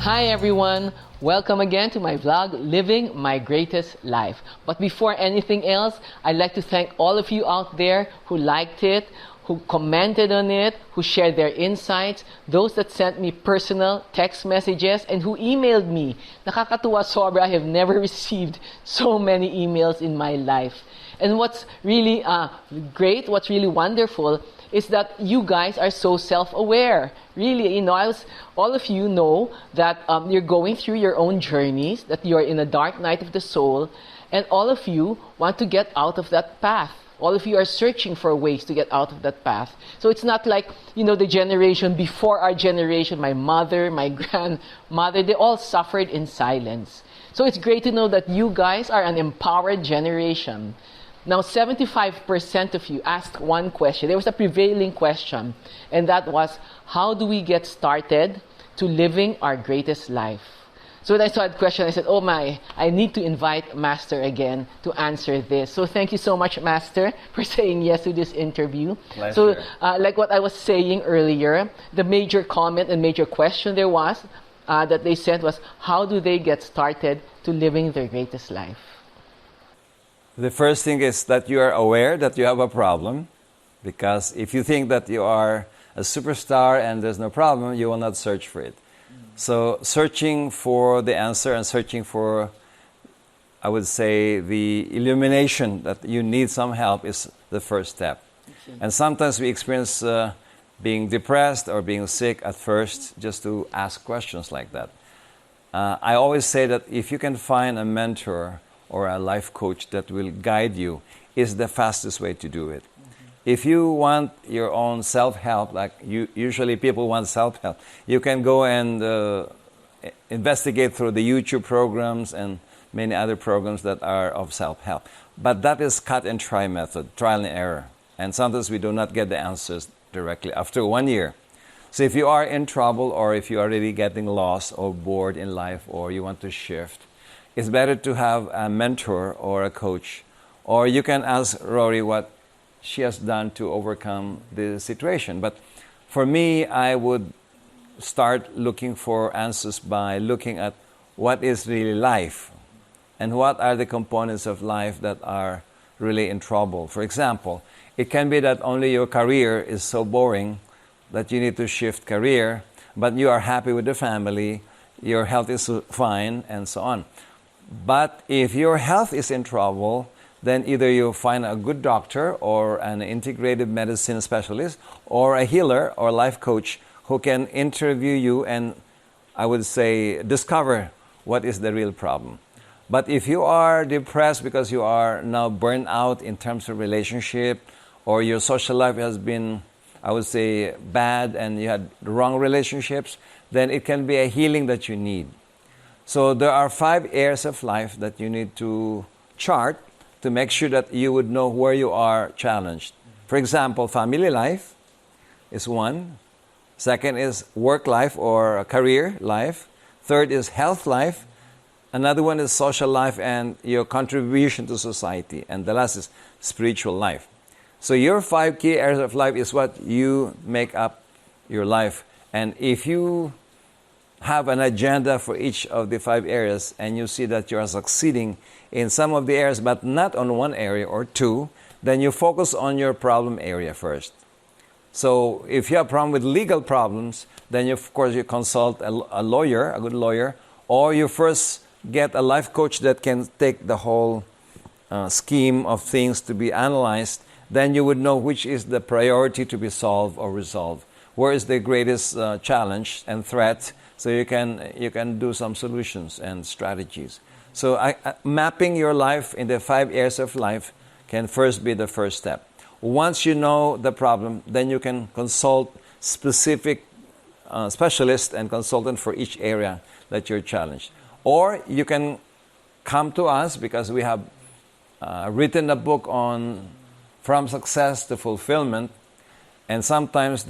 Hi everyone! Welcome again to my vlog, Living My Greatest Life. But before anything else, I'd like to thank all of you out there who liked it, who commented on it, who shared their insights, those that sent me personal text messages, and who emailed me. Nakakatuwa sobra, I have never received so many emails in my life. And what's really great, what's really wonderful, is that you guys are so self-aware. Really, all of you know that you're going through your own journeys, that you're in a dark night of the soul, and all of you want to get out of that path. All of you are searching for ways to get out of that path. So it's not like, the generation before our generation, my mother, my grandmother, they all suffered in silence. So it's great to know that you guys are an empowered generation. Now, 75% of you asked one question. There was a prevailing question, and that was, how do we get started to living our greatest life? So when I saw that question, I said, oh my, I need to invite Master again to answer this. So thank you so much, Master, for saying yes to this interview. Pleasure. So like what I was saying earlier, the major comment and major question there was, that they sent was, how do they get started to living their greatest life? The first thing is that you are aware that you have a problem, because if you think that you are a superstar and there's no problem, you will not search for it. So searching for the answer and searching for, I would say, the illumination that you need some help is the first step. And sometimes we experience being depressed or being sick at first just to ask questions like that. I always say that if you can find a mentor or a life coach that will guide you, is the fastest way to do it. If you want your own self-help, like usually people want self-help, you can go and investigate through the YouTube programs and many other programs that are of self-help. But that is cut and try method, trial and error. And sometimes we do not get the answers directly after 1 year. So if you are in trouble, or if you are really getting lost or bored in life, or you want to shift, it's better to have a mentor or a coach. Or you can ask Rory what she has done to overcome the situation. But for me, I would start looking for answers by looking at what is really life and what are the components of life that are really in trouble. For example, it can be that only your career is so boring that you need to shift career, but you are happy with the family, your health is fine, and so on. But if your health is in trouble, then either you find a good doctor or an integrative medicine specialist or a healer or life coach who can interview you and, I would say, discover what is the real problem. But if you are depressed because you are now burned out in terms of relationship, or your social life has been, I would say, bad and you had the wrong relationships, then it can be a healing that you need. So there are 5 areas of life that you need to chart to make sure that you would know where you are challenged. For example, family life is one. Second is work life or career life. Third is health life. Another one is social life and your contribution to society. And the last is spiritual life. So your 5 key areas of life is what you make up your life. And if you have an agenda for each of the 5 areas and you see that you are succeeding in some of the areas but not on one area or 2, then you focus on your problem area first. So if you have a problem with legal problems, then of course you consult a lawyer, a good lawyer, or you first get a life coach that can take the whole scheme of things to be analyzed. Then you would know which is the priority to be solved or resolved. Where is the greatest challenge and threat, so you can do some solutions and strategies. So mapping your life in the 5 areas of life can first be the first step. Once you know the problem, then you can consult specific specialists and consultant for each area that you're challenged. Or you can come to us because we have written a book on From Success to Fulfillment, and sometimes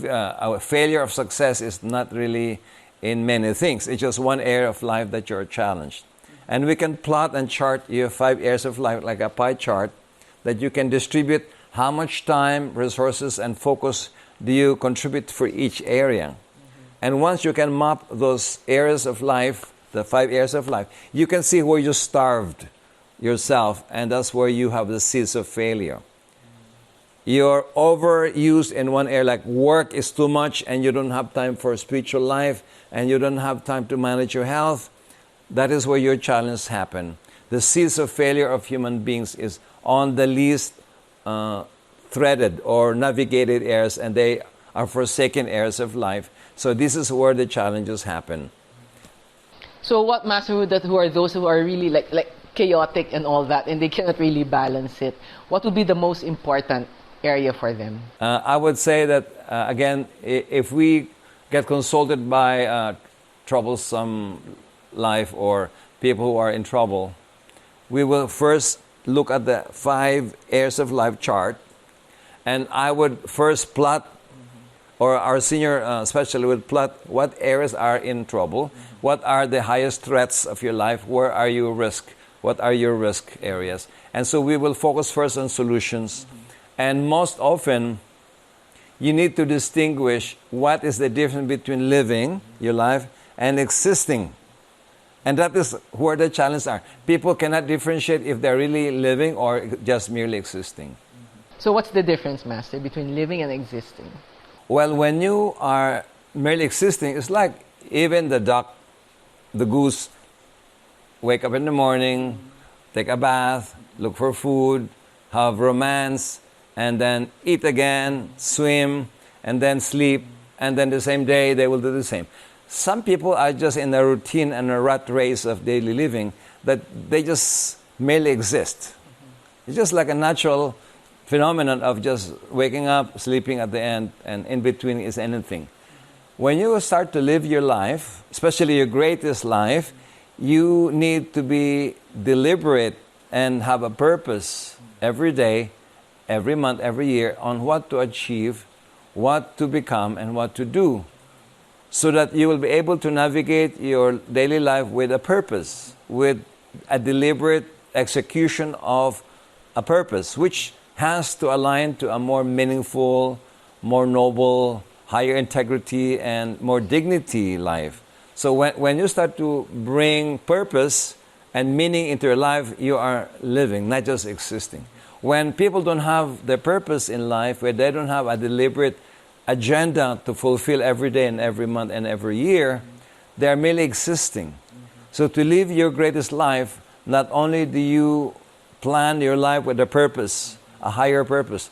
our failure of success is not really in many things. It's just one area of life that you're challenged. And we can plot and chart your 5 areas of life like a pie chart that you can distribute how much time, resources, and focus do you contribute for each area. And once you can map those areas of life, the 5 areas of life, you can see where you starved yourself, and that's where you have the seeds of failure. You're overused in one area, like work is too much and you don't have time for spiritual life and you don't have time to manage your health. That is where your challenges happen. The seeds of failure of human beings is on the least threaded or navigated areas, and they are forsaken areas of life. So this is where the challenges happen. So what, Master, who are those who are really like chaotic and all that, and they cannot really balance it? What would be the most important area for them? I would say that, again, if we get consulted by troublesome life or people who are in trouble, we will first look at the 5 areas of life chart, and I would first plot, or our senior specialist would plot what areas are in trouble, what are the highest threats of your life, where are you risk, what are your risk areas. And so we will focus first on solutions. And most often, you need to distinguish what is the difference between living your life and existing. And that is where the challenges are. People cannot differentiate if they're really living or just merely existing. So what's the difference, Master, between living and existing? Well, when you are merely existing, it's like even the duck, the goose, wake up in the morning, take a bath, look for food, have romance, and then eat again, swim, and then sleep, and then the same day they will do the same. Some people are just in a routine and a rat race of daily living that they just merely exist. It's just like a natural phenomenon of just waking up, sleeping at the end, and in between is anything. When you start to live your life, especially your greatest life, you need to be deliberate and have a purpose every day, every month, every year on what to achieve, what to become, and what to do, so that you will be able to navigate your daily life with a purpose, with a deliberate execution of a purpose, which has to align to a more meaningful, more noble, higher integrity, and more dignity life. So when you start to bring purpose and meaning into your life, you are living, not just existing. When people don't have their purpose in life, where they don't have a deliberate agenda to fulfill every day and every month and every year, they are merely existing. So to live your greatest life, not only do you plan your life with a purpose, a higher purpose,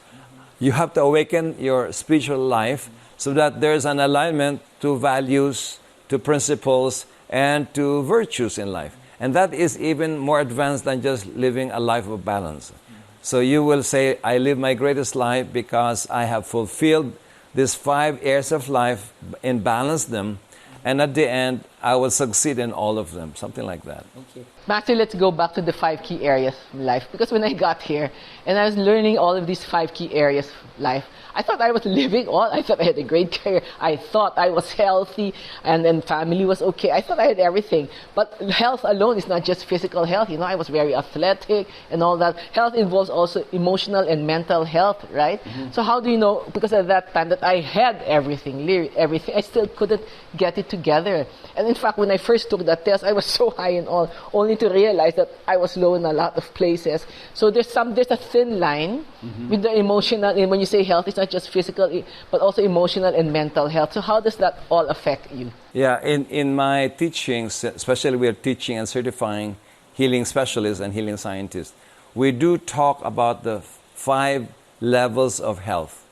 you have to awaken your spiritual life so that there's an alignment to values, to principles, and to virtues in life. And that is even more advanced than just living a life of balance. So you will say, I live my greatest life because I have fulfilled these 5 areas of life and balanced them, and at the end, I will succeed in all of them, something like that. Okay. Master, let's go back to the 5 key areas of life, because when I got here and I was learning all of these 5 key areas of life, I thought I was living all. I thought I had a great career. I thought I was healthy, and then family was okay. I thought I had everything. But health alone is not just physical health. You know, I was very athletic and all that. Health involves also emotional and mental health, right? Mm-hmm. So how do you know? Because at that time that I had everything, I still couldn't get it together. And in fact, when I first took that test, I was so high in all, only to realize that I was low in a lot of places. So there's a thin line with the emotional. And when you say health, it's not just physical, but also emotional and mental health. So how does that all affect you? Yeah, in my teachings, especially we are teaching and certifying healing specialists and healing scientists, we do talk about the 5 levels of health.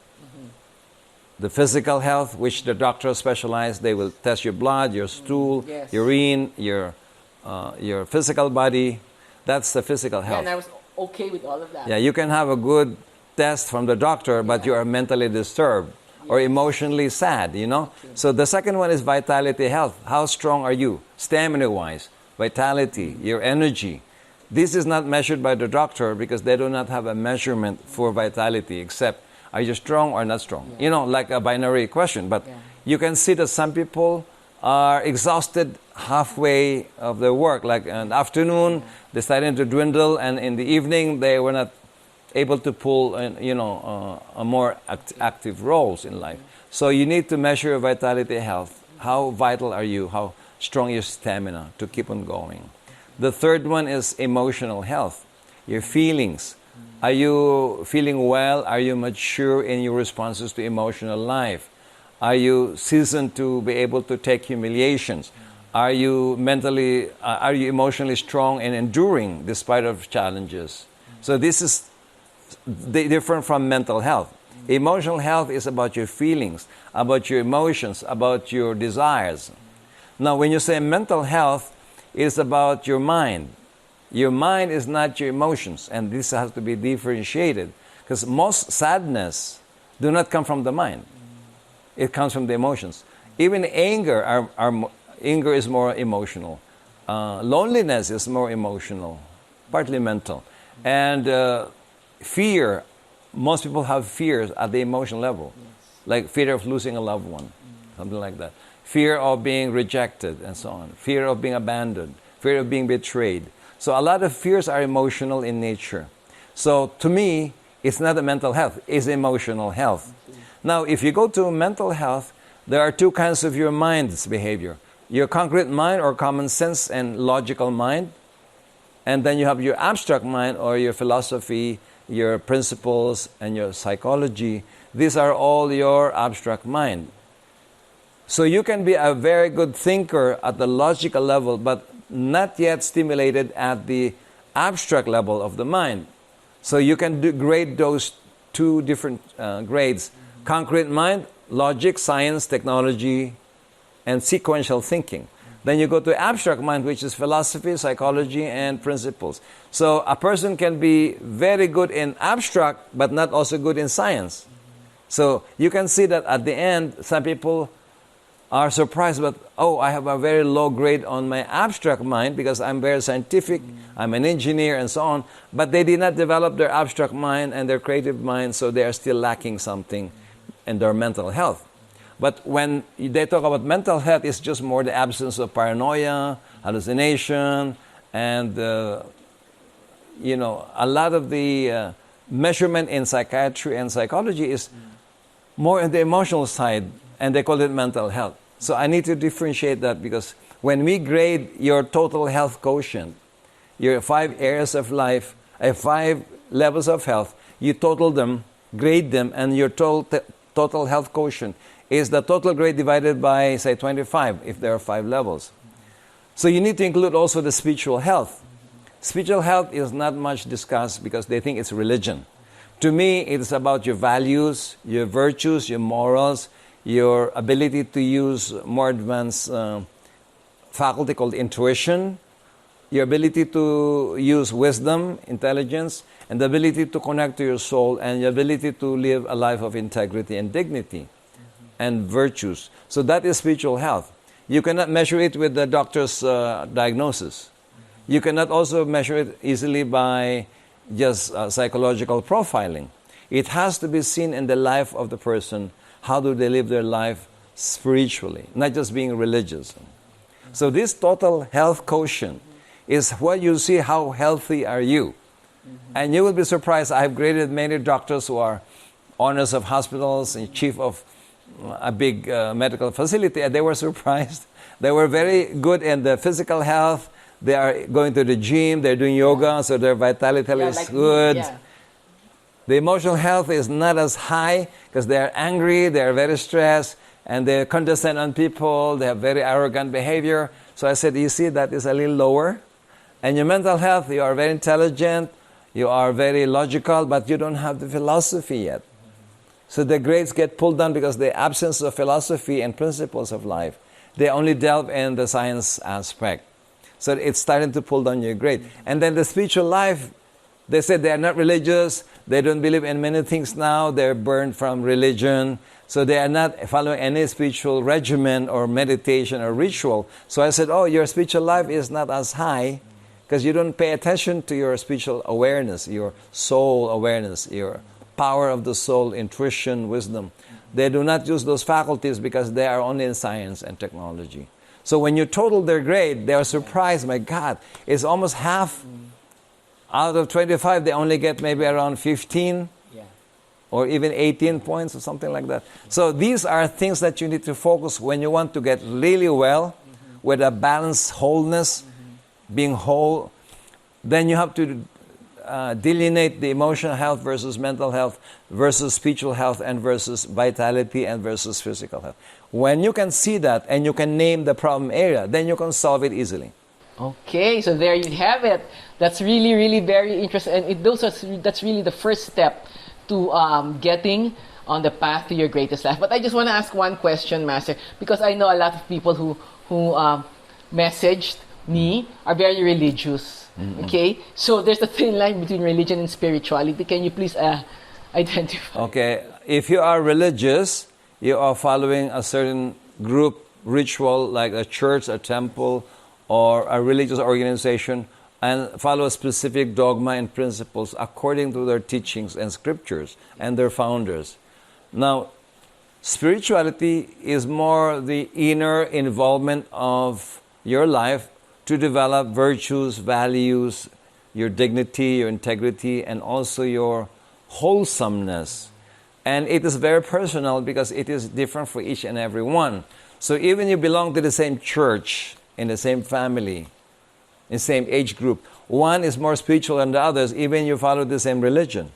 The physical health, which the doctors specialize, they will test your blood, your stool, urine, your physical body. That's the physical health. And I was okay with all of that. Yeah, you can have a good test from the doctor, but you are mentally disturbed or emotionally sad, you know. So the second one is vitality health. How strong are you, stamina-wise, vitality, your energy. This is not measured by the doctor because they do not have a measurement for vitality except are you strong or not strong? You know, like a binary question. But you can see that some people are exhausted halfway of their work. Like in the afternoon, they're starting to dwindle, and in the evening, they were not able to pull, a more active roles in life. So you need to measure your vitality health. How vital are you? How strong your stamina to keep on going? The third one is emotional health, your feelings. Are you feeling well? Are you mature in your responses to emotional life? Are you seasoned to be able to take humiliations? Are you emotionally strong and enduring despite of challenges? So this is different from mental health. Emotional health is about your feelings, about your emotions, about your desires. Now, when you say mental health, it's about your mind. Your mind is not your emotions, and this has to be differentiated, because most sadness do not come from the mind. It comes from the emotions. Even anger, anger is more emotional. Loneliness is more emotional, partly mental. And fear, most people have fears at the emotional level, like fear of losing a loved one, something like that. Fear of being rejected and so on. Fear of being abandoned. Fear of being betrayed. So a lot of fears are emotional in nature. So to me, it's not a mental health, it's emotional health. Now, if you go to mental health, there are two kinds of your mind's behavior. Your concrete mind or common sense and logical mind. And then you have your abstract mind or your philosophy, your principles, and your psychology. These are all your abstract mind. So you can be a very good thinker at the logical level, but not yet stimulated at the abstract level of the mind. So you can grade those two different grades. Concrete mind, logic, science, technology, and sequential thinking. Then you go to abstract mind, which is philosophy, psychology, and principles. So a person can be very good in abstract, but not also good in science. So you can see that at the end, some people are surprised, but I have a very low grade on my abstract mind because I'm very scientific, I'm an engineer, and so on. But they did not develop their abstract mind and their creative mind, so they are still lacking something in their mental health. But when they talk about mental health, it's just more the absence of paranoia, hallucination, and a lot of the measurement in psychiatry and psychology is more on the emotional side, and they call it mental health. So I need to differentiate that, because when we grade your total health quotient, your 5 areas of life, 5 levels of health, you total them, grade them, and your total health quotient is the total grade divided by, say, 25, if there are 5 levels. So you need to include also the spiritual health. Spiritual health is not much discussed because they think it's religion. To me, it's about your values, your virtues, your morals, your ability to use more advanced faculty called intuition, your ability to use wisdom, intelligence, and the ability to connect to your soul, and your ability to live a life of integrity and dignity and virtues. So that is spiritual health. You cannot measure it with the doctor's diagnosis. You cannot also measure it easily by just psychological profiling. It has to be seen in the life of the person. How do they live their life spiritually, not just being religious? So this total health quotient is what you see, how healthy are you. And you will be surprised, I've graded many doctors who are owners of hospitals and chief of a big medical facility, and they were surprised. They were very good in the physical health. They are going to the gym, they're doing yoga, so their vitality is good. Yeah. The emotional health is not as high because they are angry, they are very stressed, and they condescend on people, they have very arrogant behavior. So I said, you see, that is a little lower. And your mental health, you are very intelligent, you are very logical, but you don't have the philosophy yet. So the grades get pulled down because the absence of philosophy and principles of life. They only delve in the science aspect. So it's starting to pull down your grade. And then the spiritual life, they said they are not religious, they don't believe in many things now, they're burned from religion, so they are not following any spiritual regimen or meditation or ritual. So I said, your spiritual life is not as high because you don't pay attention to your spiritual awareness, your soul awareness, your power of the soul, intuition, wisdom. They do not use those faculties because they are only in science and technology. So when you total their grade, they are surprised, my God, it's almost half. Out of 25, they only get maybe around 15. Yeah. or even 18 points or something like that. So these are things that you need to focus when you want to get really well with a balanced wholeness, being whole. Then you have to delineate the emotional health versus mental health versus spiritual health and versus vitality and versus physical health. When you can see that and you can name the problem area, then you can solve it easily. Okay, so there you have it. That's really, really very interesting. And that's really the first step to getting on the path to your greatest life. But I just want to ask one question, Master, because I know a lot of people who messaged me are very religious. Okay, so there's a thin line between religion and spirituality. Can you please identify? Okay, if you are religious, you are following a certain group ritual like a church, a temple, or a religious organization, and follow a specific dogma and principles according to their teachings and scriptures and their founders. Now, spirituality is more the inner involvement of your life to develop virtues, values, your dignity, your integrity, and also your wholesomeness. And it is very personal because it is different for each and every one. So even you belong to the same church, in the same family, in the same age group, one is more spiritual than the others, even you follow the same religion.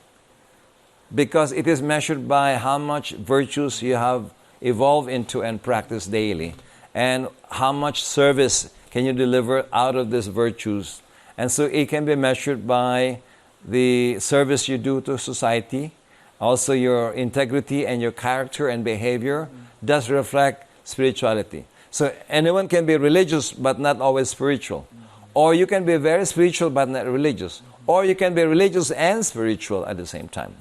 Because it is measured by how much virtues you have evolved into and practiced daily, and how much service can you deliver out of these virtues. And so it can be measured by the service you do to society. Also your integrity and your character and behavior does reflect spirituality. So anyone can be religious but not always spiritual. Or you can be very spiritual but not religious. Or you can be religious and spiritual at the same time.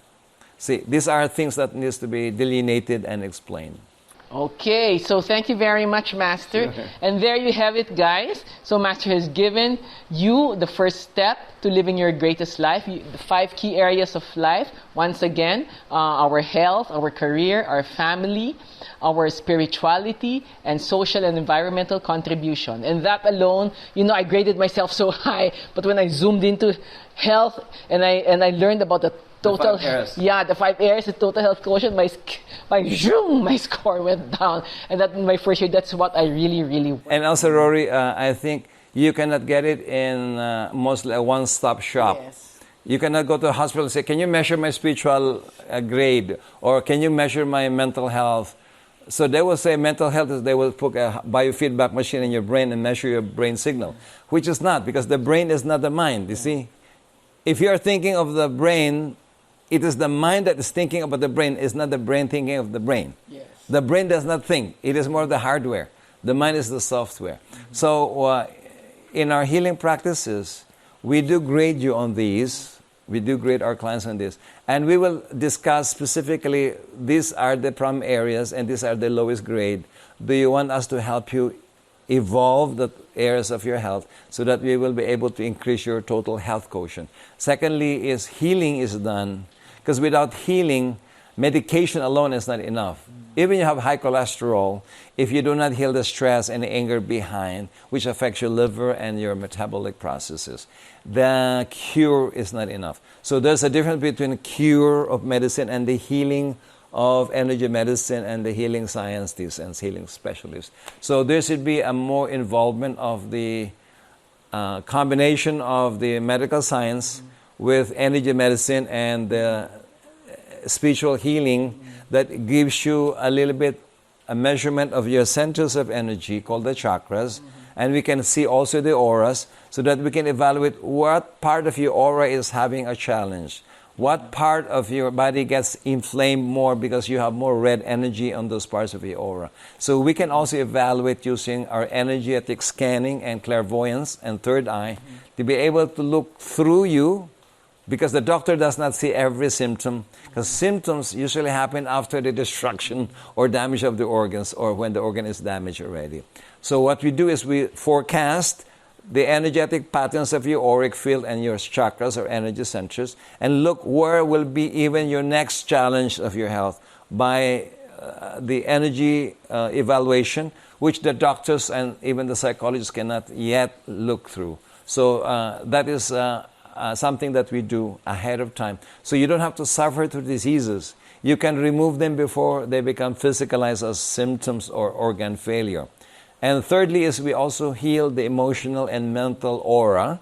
See, these are things that needs to be delineated and explained. Okay, so thank you very much, Master. Sure. And there you have it, guys. So Master has given you the first step to living your greatest life, the 5 key areas of life. Once again, our health, our career, our family, our spirituality, and social and environmental contribution. And that alone, I graded myself so high, but when I zoomed into health and I learned about the total, the 5 areas, the total health quotient, my score went down. And that in my first year, that's what I really, really want. And also, Rory, I think you cannot get it in mostly a one-stop shop. Yes. You cannot go to a hospital and say, can you measure my spiritual grade? Or can you measure my mental health? So they will say mental health is they will put a biofeedback machine in your brain and measure your brain signal, which is not, because the brain is not the mind, you see. If you are thinking of the brain, it is the mind that is thinking about the brain, it's not the brain thinking of the brain. Yes. The brain does not think. It is more the hardware. The mind is the software. So in our healing practices, we do grade you on these. We do grade our clients on this. And we will discuss specifically, these are the problem areas and these are the lowest grade. Do you want us to help you evolve the areas of your health so that we will be able to increase your total health quotient? Secondly is healing is done, because without healing, medication alone is not enough. Even you have high cholesterol, if you do not heal the stress and the anger behind, which affects your liver and your metabolic processes, the cure is not enough. So there's a difference between cure of medicine and the healing of energy medicine and the healing scientists and healing specialists. So there should be a more involvement of the combination of the medical science with energy medicine and the spiritual healing that gives you a little bit a measurement of your centers of energy called the chakras. And we can see also the auras so that we can evaluate what part of your aura is having a challenge. What part of your body gets inflamed more because you have more red energy on those parts of your aura. So we can also evaluate using our energetic scanning and clairvoyance and third eye to be able to look through you, because the doctor does not see every symptom, because symptoms usually happen after the destruction or damage of the organs or when the organ is damaged already. So what we do is we forecast the energetic patterns of your auric field and your chakras or energy centers, and look where will be even your next challenge of your health by the energy evaluation, which the doctors and even the psychologists cannot yet look through. So that is something that we do ahead of time. So you don't have to suffer through diseases. you can remove them before they become physicalized as symptoms or organ failure. And thirdly is we also heal the emotional and mental aura,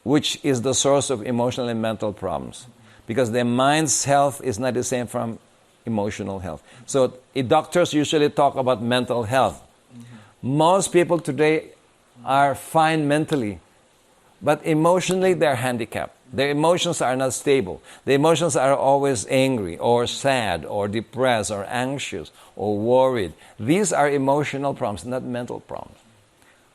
which is the source of emotional and mental problems. Because the mind's health is not the same from emotional health. So doctors usually talk about mental health. Most people today are fine mentally, but emotionally they're handicapped. Their emotions are not stable. The emotions are always angry or sad or depressed or anxious or worried. These are emotional problems, not mental problems.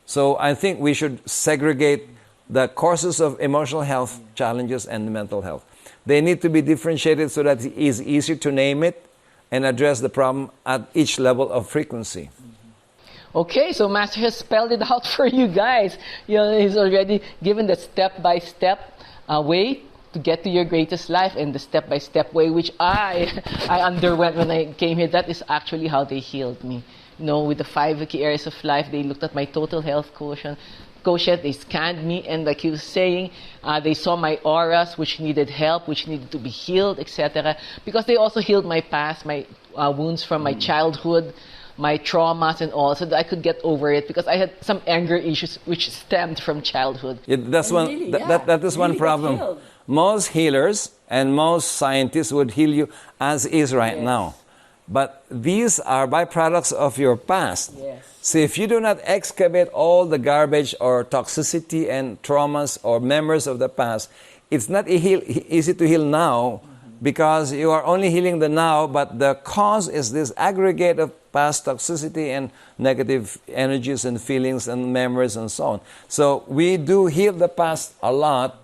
So I think we should segregate the causes of emotional health challenges and mental health. They need to be differentiated so that it is easier to name it and address the problem at each level of frequency. Okay, so Master has spelled it out for you guys. You know, he's already given the step-by-step way to get to your greatest life, and the step-by-step way which I underwent when I came here. That is actually how they healed me. You know, with the 5 key areas of life, they looked at my total health quotient, they scanned me, and like he was saying, they saw my auras which needed help, which needed to be healed, etc. Because they also healed my past, my wounds from my childhood, my traumas and all, so that I could get over it, because I had some anger issues which stemmed from childhood. That is one problem. Most healers and most scientists would heal you as is right now. But these are byproducts of your past. Yes. So if you do not excavate all the garbage or toxicity and traumas or memories of the past, it's not easy to heal now, because you are only healing the now, but the cause is this aggregate of past toxicity and negative energies and feelings and memories and so on. So we do heal the past a lot,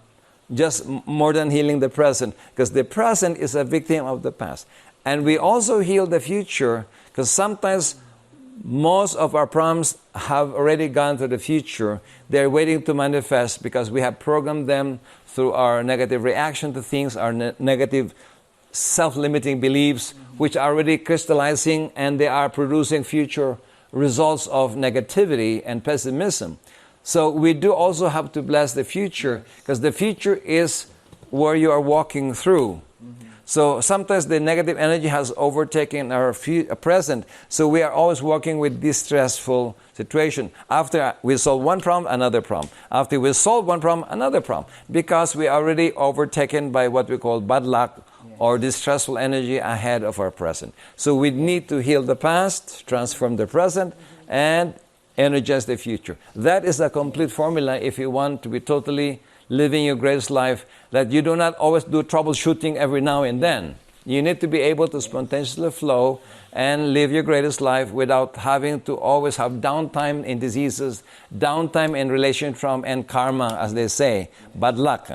just more than healing the present, because the present is a victim of the past. And we also heal the future, because sometimes most of our problems have already gone to the future. They're waiting to manifest because we have programmed them through our negative reaction to things, our negative self-limiting beliefs, which are already crystallizing, and they are producing future results of negativity and pessimism. So we do also have to bless the future, because the future is where you are walking through. So sometimes the negative energy has overtaken our present, so we are always working with this stressful situation. After we solve one problem, another problem. After we solve one problem, another problem. Because we are already overtaken by what we call bad luck or distressful energy ahead of our present. So we need to heal the past, transform the present, and energize the future. That is a complete formula if you want to be totally living your greatest life, that you do not always do troubleshooting every now and then. You need to be able to spontaneously flow and live your greatest life without having to always have downtime in diseases, downtime in relation from and karma, as they say, bad luck.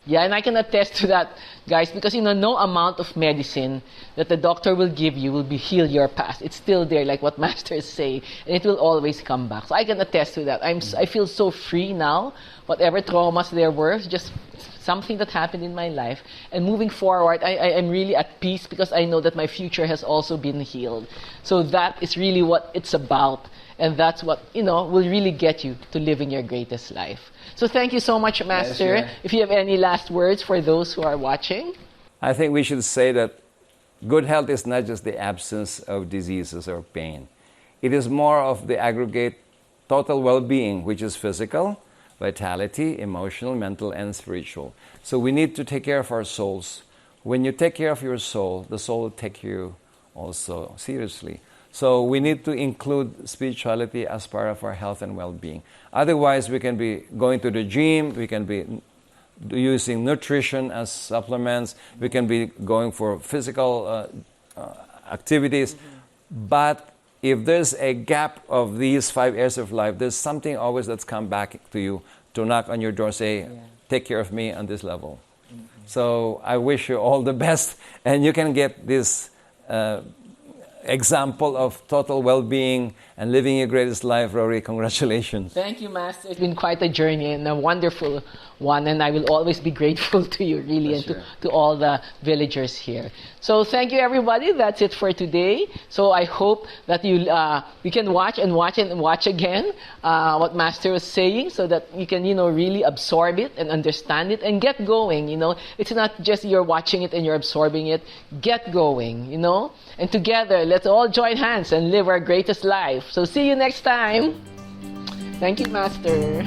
Yeah, and I can attest to that, guys, because no amount of medicine that the doctor will give you will heal your past. It's still there, like what masters say, and it will always come back. So I can attest to that. I feel so free now. Whatever traumas there were, just something that happened in my life. And moving forward, I'm really at peace, because I know that my future has also been healed. So that is really what it's about. And that's what, will really get you to living your greatest life. So thank you so much, Master. Yes, if you have any last words for those who are watching. I think we should say that good health is not just the absence of diseases or pain. It is more of the aggregate total well-being, which is physical, vitality, emotional, mental, and spiritual. So we need to take care of our souls. When you take care of your soul, the soul will take you also seriously. So we need to include spirituality as part of our health and well-being. Otherwise, we can be going to the gym, we can be using nutrition as supplements, we can be going for physical activities. But if there's a gap of these 5 areas of life, there's something always that's come back to you to knock on your door, say, take care of me on this level. So I wish you all the best, and you can get this example of total well-being and living your greatest life, Rory. Congratulations. Thank you, Master. It's been quite a journey and a wonderful one, and I will always be grateful to you, really, and to all the villagers here. So thank you, everybody. That's it for today. So I hope that you can watch and watch and watch again what Master was saying, so that you can, really absorb it and understand it and get going. It's not just you're watching it and you're absorbing it. Get going, and together let's all join hands and live our greatest life. So see you next time. Thank you, Master.